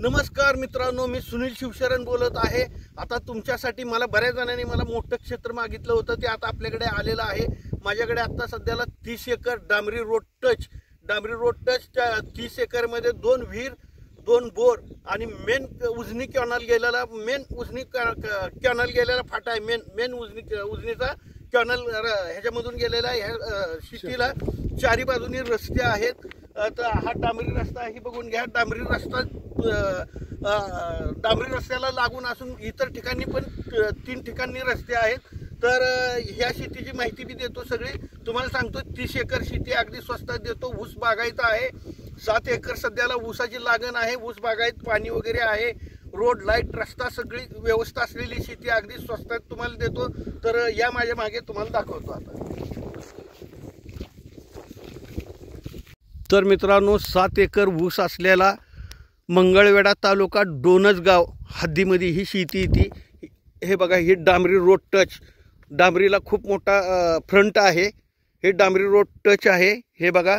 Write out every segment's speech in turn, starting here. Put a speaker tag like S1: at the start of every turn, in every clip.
S1: नमस्कार मित्रांनो, मी सुनील शिवशरण बोलत आहे। आता तुमच्यासाठी मला बऱ्याच जणांनी मला मोठं क्षेत्र मागितलं होतं, ते आता आपल्याकडे आलेलं आहे। माझ्याकडे आता सध्याला 30 एकर डांबरी रोड टच 30 एकर मध्ये 2 विहीर, 2 बोर आणि मेन उजनी कॅनल गेलेला फाटा आहे। मेन उजनीचा कॅनल ह्याच्यामधून गेलेला आहे। ह्या सिटीला चारी बाजूनी रस्ते आहेत। तर हा डांबरी रस्ता आहे, बघून घ्या। डांबरी रस्त्याला लागून असून इतर ठिकाणी पण 3 ठिकाणी रस्ते आहेत। तर ह्या शेतीची माहिती मी देतो सगळी तुम्हाला सांगतो। 30 एकर शेती अगदी स्वस्तात देतो। ऊस बागायत आहे। 7 एकर सध्याला ऊसाची लागण आहे। ऊस बागायत, पाणी वगैरे आहे, रोड, लाईट, रस्ता सगळी व्यवस्था असलेली शेती अगदी स्वस्तात तुम्हाला देतो। तर या माझ्या मागे तुम्हाला दाखवतो आता। तर मित्रांनो, 7 एकर ऊस असलेला मंगळवेढा तालुका डोणजगाव हद्दीमध्ये ही शेती येते। हे बघा, ही डांबरी रोड टच, डांबरीला खूप मोठा फ्रंट आहे। हे डांबरी रोड टच आहे। हे बघा,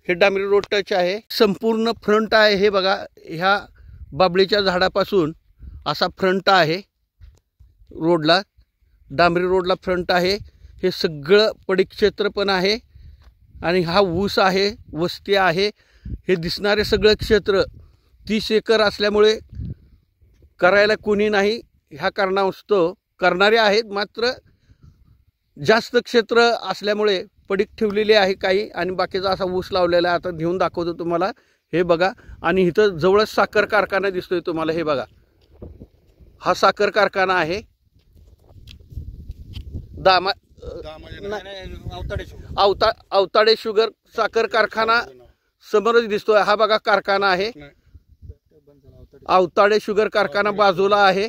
S1: हे डांबरी रोड टच आहे, संपूर्ण फ्रंट आहे। हे बघा, ह्या बाबळीच्या झाडापासून असा फ्रंट आहे रोडला, डांबरी रोडला फ्रंट आहे। हे सगळं पडीक क्षेत्र पण आहे आणि हा ऊस आहे, वस्ती आहे। हे दिसणारे सगळं क्षेत्र 30 एकर असल्यामुळे करायला कोणी नाही। ह्या कारणास्तव करणारे आहेत, मात्र जास्त क्षेत्र असल्यामुळे पडीक ठेवलेले आहे काही, आणि बाकीचा असा ऊस लावलेला आहे। आता घेऊन दाखवतो तुम्हाला। हे बघा, आणि इथं जवळच साखर कारखाना दिसतोय तुम्हाला। हे बघा, हा साखर कारखाना आहे। अवताडे शुगर साखर कारखाना समोरच दिसतोय। हा बघा कारखाना आहे, अवताडे शुगर कारखाना बाजूला आहे।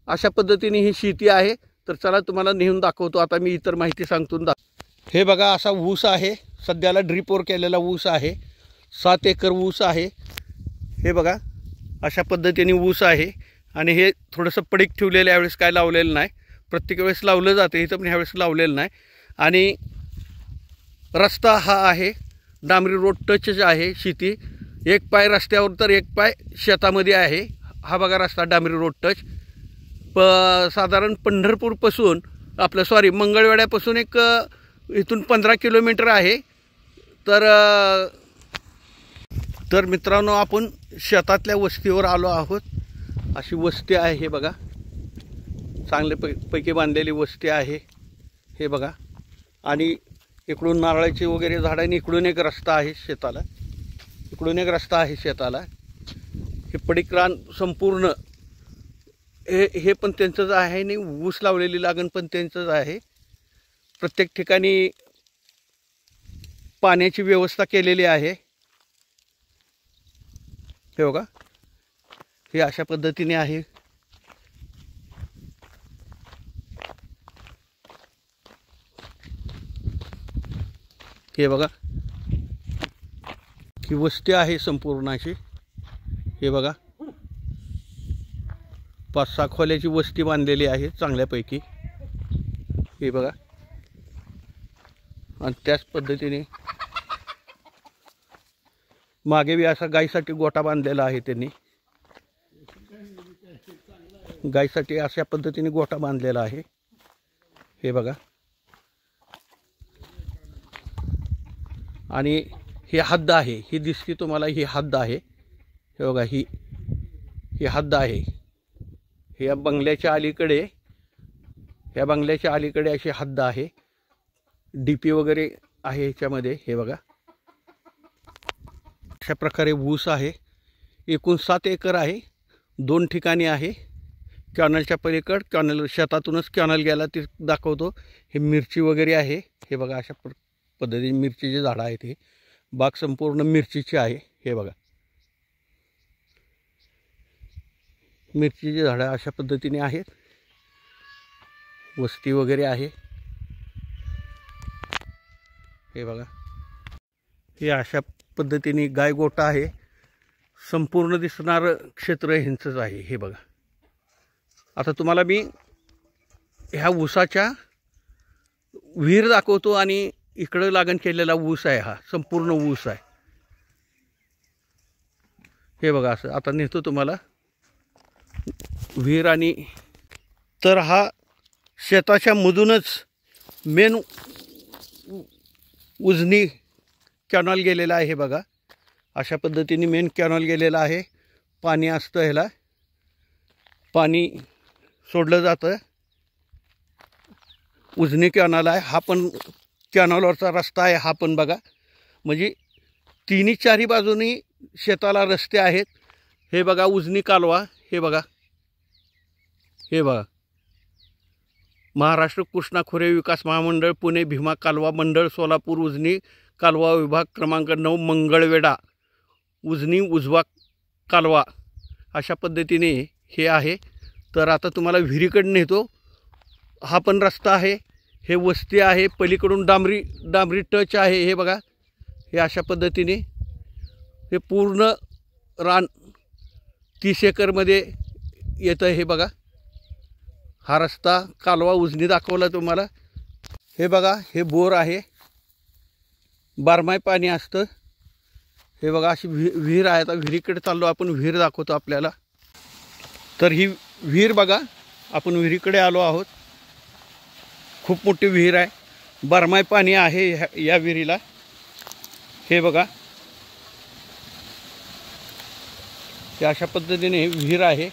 S1: अशा पद्धतीने ही शेती आहे। तर चला तुम्हाला नेऊन दाखवतो। आता मी इतर माहिती सांगतो। हे बघा, असा ऊस आहे, सध्याला ड्रिपवर केलेला ऊस आहे। 7 एकर ऊस आहे। हे बघा, अशा पद्धतीने ऊस आहे आणि हे थोडंसं पडीक ठेवलेलं, यावेळेस काय लावलेलं नाही। प्रत्येक वेळेस लावलं जातं, इथं पण ह्यावेळेस लावलेलं नाही। आणि रस्ता हा आहे, डांबरी रोड टचच आहे शेती। एक पाय रस्त्यावर तर एक पाय शेतामध्ये आहे। हा बघा रस्ता, डांबरी रोड टच। साधारण पंढरपूरपासून मंगळवेढ्यापासून इथून 15 किलोमीटर आहे। तर मित्रांनो, आपण शेतातल्या वस्तीवर आलो आहोत। अशी वस्ती आहे, हे बघा, चांगल्यापैकी बांधलेली वस्ती आहे। हे बघा, आणि इकडून नारळाची वगैरे झाडं, आणि इकडून एक रस्ता आहे शेताला, हे पडीक रान संपूर्ण हे पण त्यांचंच आहे, आणि ऊस लावलेली लागण पण त्यांचंच आहे। प्रत्येक ठिकाणी पाण्याची व्यवस्था केलेली आहे। हे बघा, हे अशा पद्धतीने आहे। हे बघा, ही वस्ती आहे संपूर्ण अशी। हे बघा, 5-6 खोल्याची वस्ती बांधलेली आहे चांगल्यापैकी। हे बघा, आणि त्याच पद्धतीने मागे बी असा गायीसाठी गोठा बांधलेला आहे त्यांनी। गायीसाठी अशा पद्धतीने गोठा बांधलेला आहे। हे बघा, आणि ही हद्द आहे, ही दिसते तुम्हाला, ही हद्द आहे। हे बघा, ही हद्द आहे। या बंगल्याच्या अलीकडे अशी हद्द आहे। डीपी वगैरे आहे ह्याच्यामध्ये। हे बघा, अशा प्रकारे ऊस आहे। एकूण 7 एकर आहे, 2 ठिकाणी आहे। कॅनलच्या पलीकड, कॅनल शेतातूनच कॅनल गेला ते दाखवतो। हे मिरची वगैरे आहे। हे बघा, अशा पद्धतीने मिरचीची झाडं आहेत। हे बाग संपूर्ण मिरचीची आहे। हे बघा, मिरचीची झाडं अशा पद्धतीने आहेत। वस्ती वगैरे आहे। हे बघा, हे अशा पद्धतीने गाय गोठा आहे। संपूर्ण दिसणारं क्षेत्र ह्यांचंच आहे। हे बघा, आता तुम्हाला मी ह्या ऊसाच्या विहीर दाखवतो, आणि इकडं लागण केलेला ऊस आहे, हा संपूर्ण ऊस आहे। हे बघा असं आता नेतो तुम्हाला विहीर. आणि तर हा शेताच्या मधूनच मेन उजनी कॅनॉल गेलेला आहे. हे बघा अशा पद्धतीने मेन कॅनॉल गेलेला आहे. पाणी असतं, ह्याला पाणी सोडलं जातं. उजनी कॅनॉल आहे हा, पण कॅनॉलवरचा रस्ता आहे हा पण बघा. म्हणजे तिन्ही चारी बाजूनी शेताला रस्ते आहेत. हे बघा उजनी कालवा, हे बघा, हे बघा महाराष्ट्र कृष्णा खोरे विकास महामंडळ पुणे भीमा कालवा मंडळ सोलापूर उजनी कालवा विभाग क्रमांक 9 मंगळवेढा उजनी उजवा कालवा अशा पद्धतीने हे आहे. तर आता तुम्हाला विहिरीकडे नेतो. हा पण रस्ता आहे, हे वस्ती आहे, पलीकडून डांबरी टच आहे. हे बघा हे अशा पद्धतीने हे पूर्ण रान 30 एकरमध्ये येतं. हे बघा हा रस्ता कालवा उजनी दाखवला तुम्हाला. हे बघा हे बोर आहे, बारमाही पाणी असतं. हे बघा अशी विहीर आहे. आता विहिरीकडे चाललो आपण, विहीर दाखवतो आपल्याला. तर ही विहीर बघा, आपण विहिरीकडे आलो आहोत. खूप मोठी विहीर आहे, बारमाही पाणी आहे या विहिरीला. हे बघा हे अशा पद्धतीने विहीर आहे,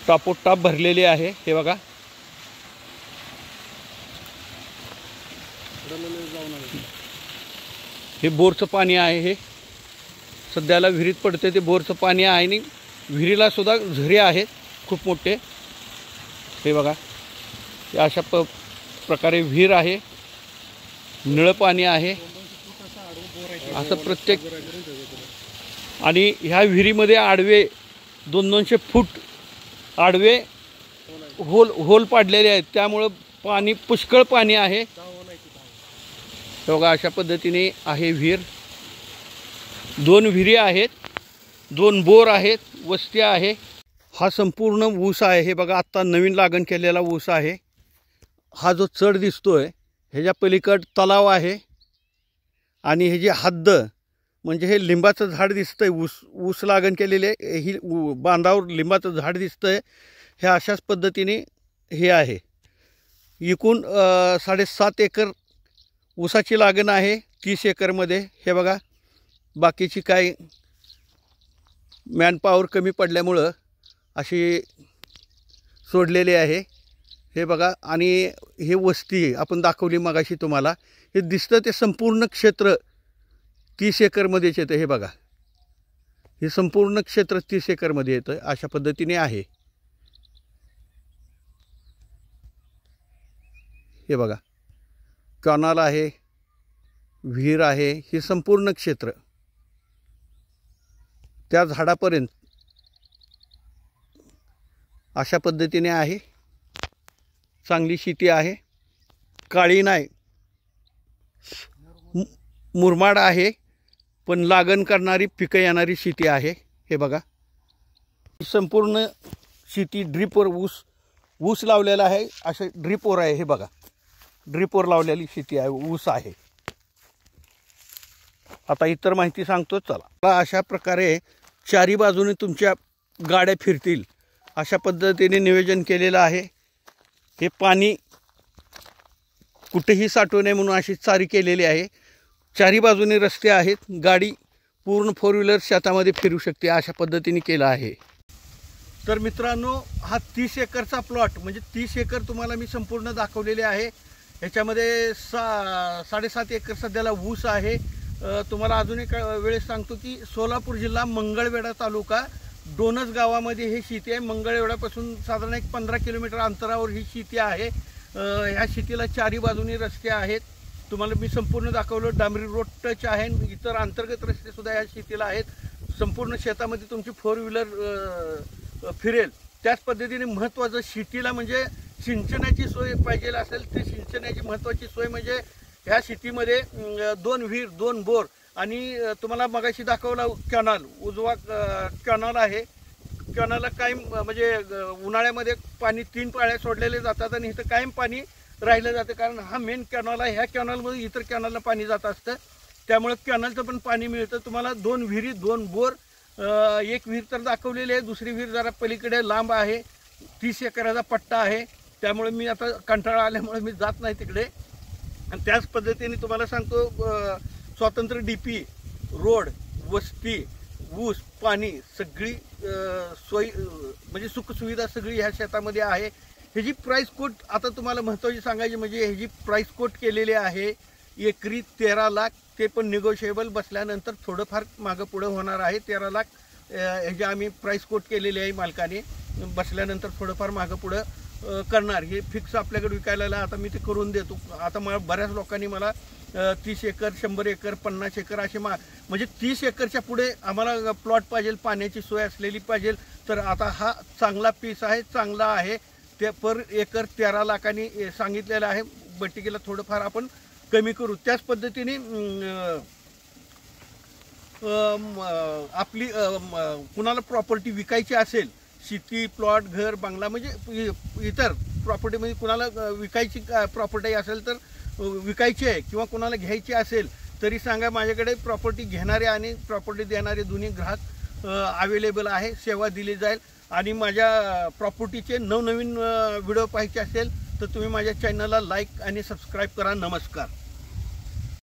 S1: टापोटाप भरलेली आहे. हे बघा हे बोरचं पाणी आहे. हे सध्याला विहिरीत पडते ते बोरचं पाणी आहे. आणि विहिरीला सुद्धा झरे आहेत खूप मोठे. हे बघा हे अशा प्रकारे विहीर आहे, निळं पाणी आहे असं प्रत्येक. आणि ह्या विहिरीमध्ये आडवे 200 फूट आडवे होल पाडलेले आहेत, त्यामुळं पाणी पुष्कळ पाणी आहे. हे बघा अशा पद्धतीने आहे विहीर. 2 विहिरी आहेत, 2 बोर आहेत, वस्ती आहे. हा संपूर्ण ऊस आहे. हे बघा आत्ता नवीन लागण केलेला ऊस आहे. हा जो चढ दिसतोय ह्याच्या पलीकड तलाव आहे. आणि हे जे हद्द म्हणजे हे लिंबाचं झाड दिसतंय, ऊस लागण केलेले ही बांधावर लिंबाचं झाड दिसतंय. हे अशाच पद्धतीने हे आहे. एकूण 7.5 एकर ऊसाची लागण आहे 30 एकरमध्ये. हे बघा बाकीची काय मॅनपॉवर कमी पडल्यामुळं अशी सोडलेली आहे. हे बघा आणि हे वस्ती आपण दाखवली मगाशी तुम्हाला. हे दिसतं ते संपूर्ण क्षेत्र 30 एकरमध्येच येतं. हे बघा हे संपूर्ण क्षेत्र 30 एकरमध्ये येतं. अशा पद्धतीने आहे. हे बघा कॅनॉल आहे, विहीर आहे, हे संपूर्ण क्षेत्र त्या झाडापर्यंत अशा पद्धतीने आहे. चांगली शेती आहे, काळी नाही, मुरमाड आहे, पण लागण करणारी पिकं येणारी शेती आहे. हे बघा संपूर्ण शेती ड्रीपवर ऊस लावलेला आहे. असे ड्रीपवर आहे. हे बघा ड्रीपवर लावलेली शेती आहे, ऊस आहे. आता इतर माहिती सांगतो चला. अशा प्रकारे चारी बाजूने तुमच्या गाड्या फिरतील अशा पद्धतीने नियोजन केलेलं आहे. हे पाणी कुठेही साठवू नये म्हणून अशी चारी केलेली आहे. चारी बाजूने रस्ते आहेत, गाडी पूर्ण 4 व्हीलर शेतामध्ये फिरू शकते अशा पद्धतीने केलं आहे. तर मित्रांनो हा 30 एकरचा प्लॉट म्हणजे 30 एकर तुम्हाला मी संपूर्ण दाखवलेले आहे. ह्याच्यामध्ये 7.5 एकर सध्याला ऊस आहे. तुम्हाला अजून एक वेळेस सांगतो की सोलापूर जिल्हा मंगळवेढा तालुका डोनस गावामध्ये ही शेती आहे. मंगळवेढ्यापासून साधारण एक 15 किलोमीटर अंतरावर ही शेती आहे. ह्या शेतीला चारी बाजूनी रस्ते आहेत. तुम्हाला मी संपूर्ण दाखवलं. डांबरी रोड टच आहे. इतर अंतर्गत रस्ते सुद्धा या शेतीला आहेत. संपूर्ण शेतामध्ये तुमची 4 व्हीलर फिरेल. त्याच पद्धतीने महत्त्वाचं शेतीला म्हणजे सिंचनाची सोय पाहिजे असेल तर सिंचनाची महत्त्वाची सोय म्हणजे ह्या शेतीमध्ये 2 विहीर, 2 बोर आणि तुम्हाला मगाशी दाखवला कॅनॉल, उजवा कॅनॉल आहे. कॅनॉलला कायम म्हणजे उन्हाळ्यामध्ये पाणी 3 पाळ्या सोडलेले जातात आणि इथं कायम पाणी राहिलं जातं, कारण हा मेन कॅनॉल आहे. ह्या कॅनॉलमध्ये इतर कॅनॉलला पाणी जात असतं, त्यामुळे कॅनॉलचं पण पाणी मिळतं तुम्हाला. 2 विहिरी, 2 बोर एक विहीर तर दाखवलेली आहे, दुसरी विहीर जरा पलीकडे लांब आहे, 30 एकराचा पट्टा आहे. त्यामुळे मी आता कंटाळा आल्यामुळे मी जात नाही तिकडे. आणि त्याच पद्धतीने तुम्हाला सांगतो, स्वातंत्र्य DP रोड, वस्ती, ऊस, पाणी सगळी सोयी म्हणजे सुखसुविधा सगळी ह्या शेतामध्ये आहे. ह्याची प्राईस कोट आता तुम्हाला महत्त्वाची सांगायची म्हणजे ह्याची प्राईस कोट केलेली आहे एकरी 13 लाख. ते पण निगोशिएबल बसल्यानंतर थोडंफार मागं पुढं होणार आहे. 13 लाख ह्याची आम्ही प्राईस कोट केलेली आहे मालकाने. बसल्यानंतर थोडंफार मागं पुढं करणार. हे फिक्स आपल्याकडे विकायला आता मी ते करून देतो. आता मला बऱ्याच लोकांनी मला 30 एकर, 100 एकर, 50 एकर असे म्हणजे 30 एकरच्या पुढे आम्हाला प्लॉट पाहिजे, पाण्याची सोय असलेली पाहिजे. तर आता हा चांगला पीस आहे, चांगला आहे. ते पर एकर 13 लाखांनी सांगितलेलं आहे. बट्टिकीला थोडंफार आपण कमी करू. त्याच पद्धतीने आपली कुणाला प्रॉपर्टी विकायची असेल, शेती, प्लॉट, घर, बंगला म्हणजे इतर प्रॉपर्टीमध्ये कुणाला विकायची प्रॉपर्टी असेल तर विकायची आहे किंवा कुणाला घ्यायची असेल तरी सांगा. माझ्याकडे प्रॉपर्टी घेणारे आणि प्रॉपर्टी देणारे दोन्ही ग्राहक अवेलेबल आहे. सेवा दिली जाईल. आणि माझ्या प्रॉपर्टीचे नवनवीन व्हिडिओ पाहायचे असेल तर तुम्ही माझ्या चॅनलला लाईक आणि सबस्क्राईब करा. नमस्कार.